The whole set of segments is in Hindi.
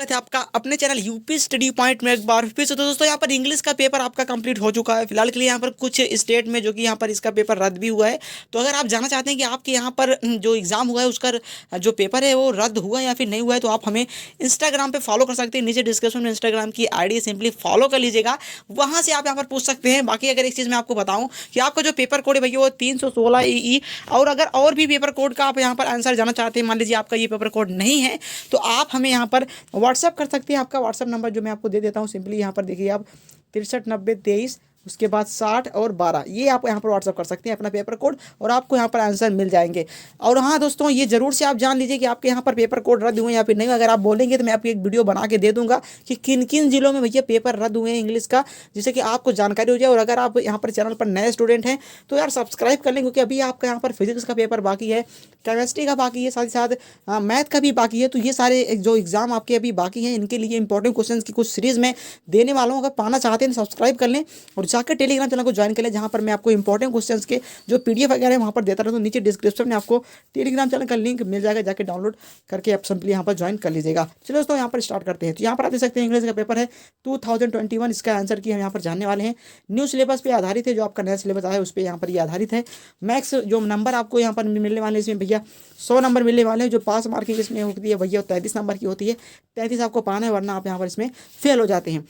स्वागत है आपका अपने चैनल यूपी स्टडी पॉइंट में एक बार फिर से। तो दोस्तों यहाँ पर इंग्लिश का पेपर आपका कंप्लीट हो चुका है फिलहाल के लिए। यहाँ पर कुछ स्टेट में जो कि यहाँ पर इसका पेपर रद्द भी हुआ है। तो अगर आप जानना चाहते हैं कि आपके यहाँ पर जो एग्ज़ाम हुआ है उसका जो पेपर है वो रद्द हुआ है या फिर नहीं हुआ है, तो आप हमें इंस्टाग्राम पे फॉलो कर सकते हैं। नीचे डिस्क्रिप्शन में इंस्टाग्राम की आईडी सिंपली फॉलो कर लीजिएगा, वहाँ से आप यहाँ पर पूछ सकते हैं। बाकी अगर एक चीज़ मैं आपको बताऊँ कि आपका जो पेपर कोड है भैया वो 316 ई। और अगर और भी पेपर कोड का आप यहाँ पर आंसर जानना चाहते हैं, मान लीजिए आपका ये पेपर कोड नहीं है, तो आप हमें यहाँ पर व्हाट्सअप कर सकते हैं। आपका व्हाट्सअप नंबर जो मैं आपको दे देता हूँ, सिंपली यहाँ पर देखिए आप 639023 उसके बाद 60 और 12, ये आप यहाँ पर व्हाट्सअप कर सकते हैं अपना पेपर कोड और आपको यहाँ पर आंसर मिल जाएंगे। और हाँ दोस्तों, ये जरूर से आप जान लीजिए कि आपके यहाँ पर पेपर कोड रद्द हुए या फिर नहीं। अगर आप बोलेंगे तो मैं आपको एक वीडियो बना के दे दूंगा कि किन किन जिलों में भैया पेपर रद्द हुए हैं इंग्लिश का, जिससे कि आपको जानकारी हो जाए। और अगर आप यहाँ पर चैनल पर नए स्टूडेंट हैं तो यार सब्सक्राइब कर लें, क्योंकि अभी आपका यहाँ पर फिजिक्स का पेपर बाकी है, केमिस्ट्री का बाकी है, साथ ही साथ मैथ का भी बाकी है। तो ये सारे जो एग्जाम आपके अभी बाकी हैं, इनके लिए इंपॉर्टेंट क्वेश्चंस की कुछ सीरीज में देने वाला हूँ। अगर पाना चाहते हैं सब्सक्राइब कर लें और जाकर टेलीग्राम चैनल को ज्वाइन कर लें, जहाँ पर मैं आपको इंपॉर्टेंट क्वेश्चंस के जो पीडीएफ वगैरह है वहाँ पर देता रहता हूँ। नीचे डिस्क्रिप्शन में आपको टेलीग्राम चैनल का लिंक मिल जाएगा, जाकर डाउनलोड करके आप सिंपली यहाँ पर ज्वाइन कर लीजिएगा। चलो दोस्तों यहाँ पर स्टार्ट करते हैं। तो यहाँ पर आप देख सकते हैं इंग्लिश का पेपर है 2021, इसका आंसर की हम यहाँ पर जानने वाले हैं। न्यू सिलेबस पे आधारित है, जो आपका नया सिलेबस आया है उस पर यहाँ पर ये आधारित है। मैक्स जो नंबर आपको यहाँ पर मिलने वाले हैं इसमें भैया 100 नंबर मिलने वाले हैं। जो पास मार्किंग इसमें होती है भैया 33 नंबर की होती है। 33 आपको पाना है, वरना आप यहाँ पर इसमें फेल हो जाते हैं।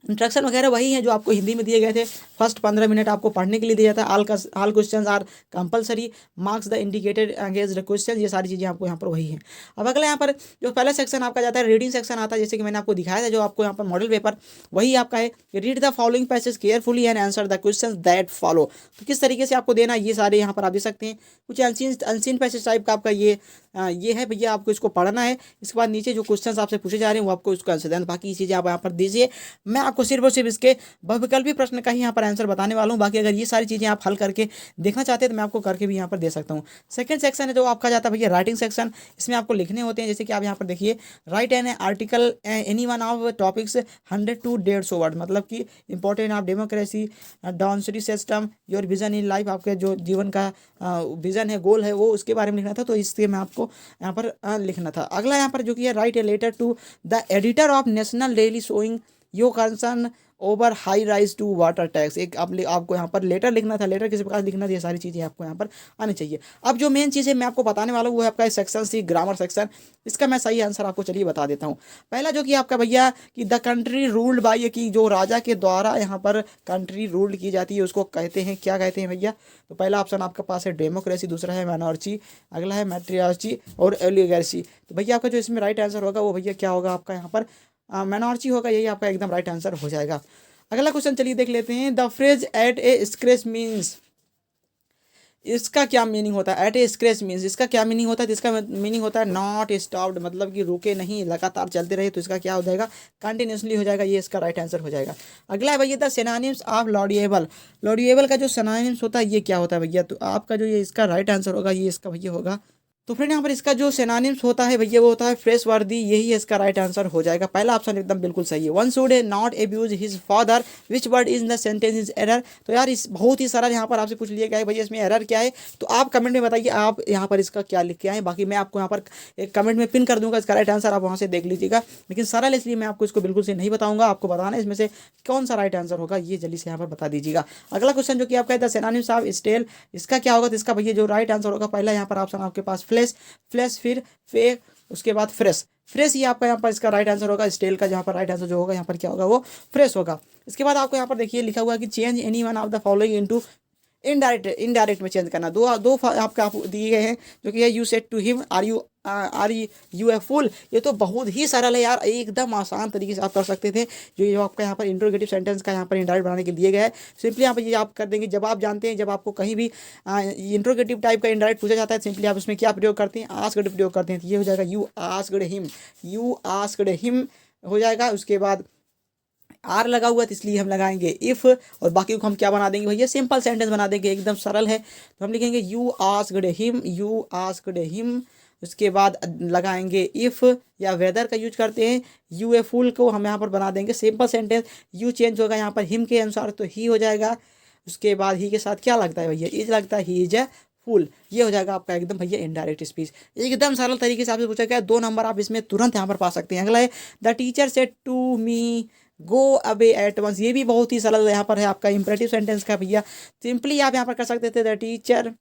इंस्ट्रक्शन वगैरह वही है जो आपको हिंदी में दिए गए थे। फर्स्ट 15 मिनट आपको पढ़ने के लिए दिया जाता है। All questions are compulsory, marks the indicated against the question, ये सारी चीज़ें आपको यहाँ पर वही है। अब अगला यहाँ पर जो पहला सेक्शन आपका जाता है रीडिंग सेक्शन आता है, जैसे कि मैंने आपको दिखाया था। जो आपको यहाँ पर मॉडल पेपर वही आपका है, read the following passage carefully and answer the question that follow. तो किस तरीके से आपको देना, ये सारे यहाँ पर आप दे सकते हैं। कुछ अनसीन पैसेज टाइप का आपका ये है भैया, आपको इसको पढ़ना है। इसके बाद नीचे जो क्वेश्चंस आपसे पूछे जा रहे हैं वो आपको इसको आंसर देना। बाकी चीज़ें आप यहाँ पर दीजिए, मैं आपको सिर्फ और सिर्फ इसके बहुविकल्पी प्रश्न का ही यहाँ पर आंसर बताने वाला हूँ। बाकी अगर ये सारी चीज़ें आप हल करके देखना चाहते हैं तो मैं आपको करके भी यहाँ पर दे सकता हूँ। सेकंड सेक्शन है जो आपका जाता है भैया राइटिंग सेक्शन। इसमें आपको लिखने होते हैं, जैसे कि आप यहाँ पर देखिए, write an article any one of topics 100 to 150 word, मतलब कि इंपॉर्टेंट ऑफ डेमोक्रेसी, डाउनस्ट्री system, your vision in life, आपके जो जीवन का विजन है, गोल है, वो उसके बारे में लिखना था। तो इसलिए मैं आपको यहाँ पर लिखना था। अगला यहाँ पर जो कि है, write a letter to the editor of national daily showing your concern over high rise to water tax. एक आपको यहाँ पर लेटर लिखना था। लेटर किस प्रकार लिखना था, ये सारी चीज़ें आपको यहाँ पर आनी चाहिए। अब जो मेन चीज़ है मैं आपको बताने वाला हूँ वो है आपका सेक्शन सी, ग्रामर सेक्शन। इसका मैं सही आंसर आपको चलिए बता देता हूँ। पहला जो कि आपका भैया कि द कंट्री रूल्ड बाय, कि जो राजा के द्वारा यहाँ पर कंट्री रूल्ड की जाती है उसको कहते हैं, क्या कहते हैं भैया। तो पहला ऑप्शन आपके पास है डेमोक्रेसी, दूसरा है मोनार्ची, अगला है मैट्रियार्ची और ओलिगार्ची। तो भैया आपका जो इसमें राइट आंसर होगा वो भैया क्या होगा, आपका यहाँ पर मोनार्ची होगा। यही आपका एकदम राइट आंसर हो जाएगा। अगला क्वेश्चन चलिए देख लेते हैं। The phrase at a scratch means, इसका क्या मीनिंग होता है। एट ए स्क्रैच मीन्स इसका क्या मीनिंग होता है, तो इसका मीनिंग होता है नॉट स्टॉप्ड, मतलब कि रुके नहीं, लगातार चलते रहे। तो इसका क्या हो जाएगा, कंटिन्यूसली हो जाएगा। ये इसका राइट आंसर हो जाएगा। अगला है भैया द सिनोनिम्स ऑफ लॉडिएबल। लॉडिएबल का जो सिनोनिम्स होता है ये क्या होता है भैया, तो आपका जो ये इसका राइट आंसर होगा ये इसका भैया होगा। तो फ्रेंड यहाँ पर इसका जो सिनोनिम्स होता है भैया वो होता है फ्रेश वर्दी, यही इसका राइट आंसर हो जाएगा। पहला ऑप्शन एकदम बिल्कुल सही है। One should not abuse his father, which word is the sentence is error. तो यार इस बहुत ही सरल यहाँ पर आपसे पूछ लिया गया है भैया इसमें एरर क्या है, तो आप कमेंट में बताइए आप यहाँ पर इसका क्या लिख के आए। बाकी मैं आपको यहाँ पर एक कमेंट में पिन कर दूंगा इसका राइट आंसर, आप वहाँ से देख लीजिएगा। लेकिन सरल इसलिए मैं आपको इसको बिल्कुल से नहीं बताऊंगा, आपको बताना है इसमें से कौन सा राइट आंसर होगा, ये जल्दी से यहाँ पर बता दीजिएगा। अगला क्वेश्चन जो कि आपका है सिनोनिम्स ऑफ स्टेल, इसका क्या होगा, तो इसका भैया जो राइट आंसर होगा, पहला यहाँ पर ऑप्शन आपके पास फ्लैश, फ्लैश फिर फेक, उसके बाद फ्रेश। फ्रेश ये आपका यहाँ पर इसका राइट आंसर होगा। स्टेल का जहाँ पर राइट आंसर जो होगा यहाँ पर क्या होगा, वो फ्रेश होगा। इसके बाद आपको यहाँ पर देखिए लिखा हुआ है कि change any one of the following into indirect में चेंज करना। दो आपका दिए गए हैं जो कि है you said to him are you a fool. ये तो बहुत ही सरल है यार, एकदम आसान तरीके से आप कर सकते थे। जो आपका यहाँ पर इंट्रोगेटिव सेंटेंस का यहाँ पर इंडायरेक्ट बनाने के लिए गया है, सिंपली यहाँ पर ये आप कर देंगे। जब आप जानते हैं जब आपको कहीं भी इंट्रोगेटिव टाइप का इंडायरेक्ट पूछा जाता है, सिंपली आप उसमें क्या प्रयोग करते हैं, आस्क्ड प्रयोग करते हैं। तो ये हो जाएगा यू आस्क्ड हिम हो जाएगा। उसके बाद आर लगा हुआ है तो इसलिए हम लगाएंगे इफ़, और बाकी को हम क्या बना देंगे भैया, सिंपल सेंटेंस बना देंगे, एकदम सरल है। तो हम लिखेंगे यू आस्क्ड हिम। उसके बाद लगाएंगे इफ़ या वेदर का यूज करते हैं। यू ए फुल को हम यहाँ पर बना देंगे सिंपल सेंटेंस। यू चेंज होगा यहाँ पर हिम के अनुसार तो ही हो जाएगा। उसके बाद ही के साथ क्या लगता है भैया, इज लगता है, ही इज ए पुल, ये हो जाएगा आपका एकदम भैया इनडायरेक्ट स्पीच। एकदम सरल तरीके से आपसे पूछा गया, 2 नंबर आप इसमें तुरंत यहाँ पर पा सकते हैं। अगला है the teacher said to me go away at once, ये भी बहुत ही सरल यहाँ पर है आपका इंपरेटिव सेंटेंस का भैया। सिंपली आप यहाँ पर कर सकते थे the teacher,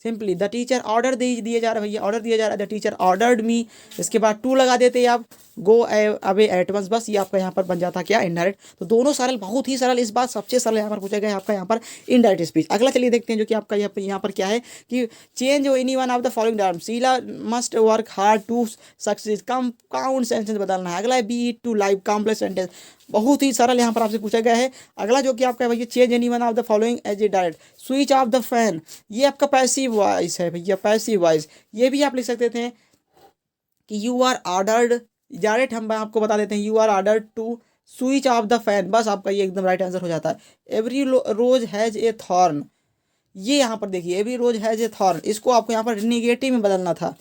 simply the teacher order दिया जा रहा है भैया, ऑर्डर दिया जा रहा है द टीचर ऑर्डर्ड मी, इसके बाद टू लगा देते आप, गो अवे एट वंस, बस ये आपका यहाँ पर बन जाता क्या इनडायरेक्ट। तो दोनों सरल, बहुत ही सरल। इस बार सबसे सरल यहाँ पर पूछा गया आपका यहाँ पर इनडायरेक्ट स्पीच। अगला चलिए देखते हैं जो कि आपका यहाँ पर क्या है कि change any one of the following term, Sheila must work hard to succeed, compound sentence बदलना है। अगला है be it to live, complex sentence, बहुत ही सरल यहाँ पर आपसे पूछा गया है। अगला जो कि आपका भैया change any one of the following as a direct, switch off the fan, ये आपका पैसिव वॉइस है भैया, पैसिव वॉइस। ये भी आप लिख सकते थे कि यू आर ऑर्डर्ड, डायरेक्ट हम आपको बता देते हैं you are ordered to switch off the fan, बस आपका ये एकदम राइट आंसर हो जाता है। Every rose has a thorn, ये यहाँ पर देखिए every rose has a thorn, इसको आपको यहाँ पर निगेटिव में बदलना था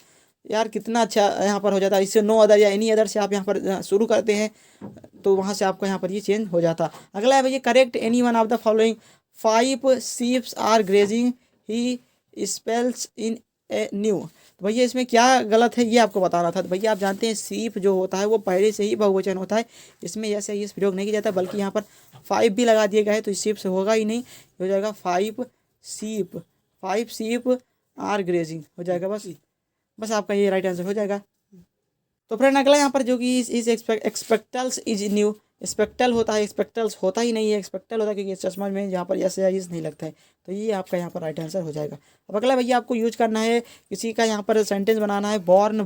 यार, कितना अच्छा यहाँ पर हो जाता है। इससे नो अदर या एनी अदर से आप यहाँ पर शुरू करते हैं तो वहाँ से आपको यहाँ पर ये चेंज हो जाता। अगला है भैया correct any one of the following, 5 sheeps are grazing, he spells in a new, तो भैया इसमें क्या गलत है ये आपको बताना था। तो भैया आप जानते हैं शीप जो होता है वो पहले से ही बहुवचन होता है, इसमें ऐसे ये प्रयोग नहीं किया जाता, बल्कि यहाँ पर 5 भी लगा दिए गए तो शीप से होगा ही नहीं, हो जाएगा 5 शीप आर ग्रेजिंग हो जाएगा, बस आपका ये राइट आंसर हो जाएगा। तो फ्रेंड अगला यहाँ पर जो कि इस एक्सपेक्टल्स इज न्यू, एक्सपेक्टल होता है, एक्सपेक्टल्स होता ही नहीं है, एक्सपेक्टल होता है क्योंकि चश्मा में यहाँ पर ऐसे इस नहीं लगता है, तो ये आपका यहाँ पर राइट आंसर हो जाएगा। अब अगला भैया आपको यूज करना है, किसी का यहाँ पर सेंटेंस बनाना है, बॉर्न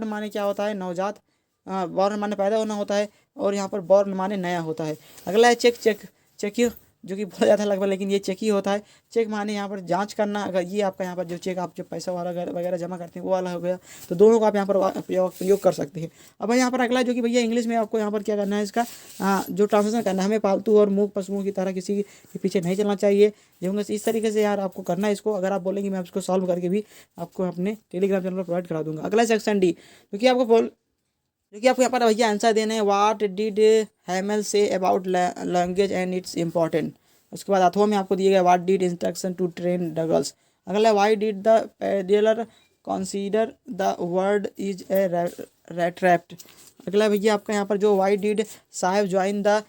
माने क्या होता है, नवजात, बॉर्न माने पैदा होना होता है, और यहाँ पर बॉर्न माने नया होता है। अगला है चेक जो कि बोला जाता है लगभग, लेकिन ये चेक ही होता है। चेक माने यहाँ पर जांच करना, अगर ये आपका यहाँ पर जो चेक आप जो पैसा वाला वगैरह जमा करते हैं वो वाला हो गया, तो दोनों को आप यहाँ पर प्रयोग कर सकते हैं। अब यहाँ पर अगला जो कि भैया इंग्लिश में आपको यहाँ पर क्या करना है, इसका जो ट्रांसलेशन करना है, हमें पालतू और मूक पशुओं की तरह किसी के पीछे नहीं चलना चाहिए। जो इस तरीके से यार आपको करना है इसको, अगर आप बोलेंगे मैं इसको सॉल्व करके भी आपको अपने टेलीग्राम चैनल पर प्रोवाइड करा दूंगा। अगला सेक्शन डी, क्योंकि आपको यहाँ पर भैया आंसर देना है, what did Hamel say about language and its important. उसके बाद अथवा में आपको दिया गया what did instruction to train the girls. अगला why did the peddler consider the word is a rattrap. अगला भैया आपका यहाँ पर जो why did Saheb join the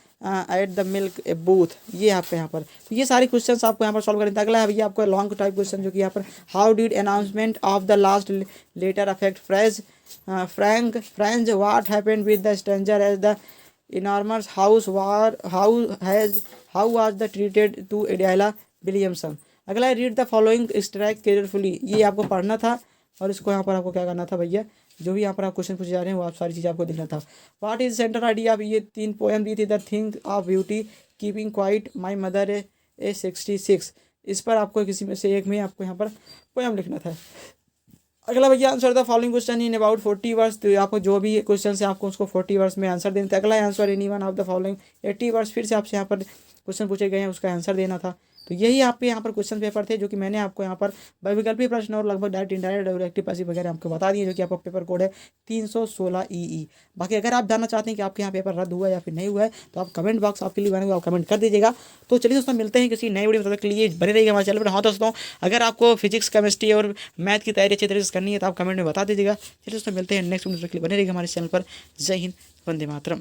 at the milk a booth, ये आपका यहाँ पर, तो ये सारे क्वेश्चंस आपको यहाँ पर सॉल्व करेंगे। अगला है भैया आपको लॉन्ग टाइप क्वेश्चन जो कि यहाँ पर how did announcement of the last letter affect French what happened with the stranger as the enormous house war how was the treated to Adela Williamson। अगला है read the following strike carefully, ये आपको पढ़ना था और इसको यहाँ पर आपको क्या करना था भैया, जो भी यहाँ पर आप क्वेश्चन पूछे जा रहे हैं वो आप सारी चीज़ आपको देखना था। व्हाट इज सेंटर आइडिया, ये 3 पोएम दी थी, the thing of beauty, keeping quiet, my mother a 66, इस पर आपको किसी में से एक में आपको यहाँ पर पोएम लिखना था। अगला भैया answer the following question in about 40 words, तो आपको जो भी क्वेश्चन है आपको उसको 40 वर्ड्स में आंसर देना था। अगला answer any one of the following 80 words, फिर से आपसे यहाँ पर क्वेश्चन पूछे गए हैं उसका आंसर देना था। तो यही आपके यहाँ पर क्वेश्चन पेपर थे जो कि मैंने आपको यहाँ पर वैकल्पिक प्रश्न और लगभग डायरेक्ट इनडायरेक्ट डायरेक्टिव पैसिव वगैरह आपको बता दिए, जो कि आपका पेपर कोड है 316 EE। बाकी अगर आप जानना चाहते हैं कि आपके यहाँ पेपर रद्द हुआ है या फिर नहीं हुआ है तो आप कमेंट बॉक्स आपके लिए बनेगा, आप कमेंट कर दीजिएगा। तो चलिए दोस्तों मिलते हैं किसी नई वीडियो में, तब तक के लिए बने रहिएगा हमारे चैनल पर। हाँ दोस्तों, अगर आपको फिजिक्स केमिस्ट्री और मैथ की तैयारी अच्छी तरीके से करनी है तो आप कमेंट में बता दीजिएगा। चलिए दोस्तों मिलते हैं नेक्स्ट वीडियो, तक के लिए बने रहिएगा हमारे चैनल पर। जय हिंद, वंदे मातरम।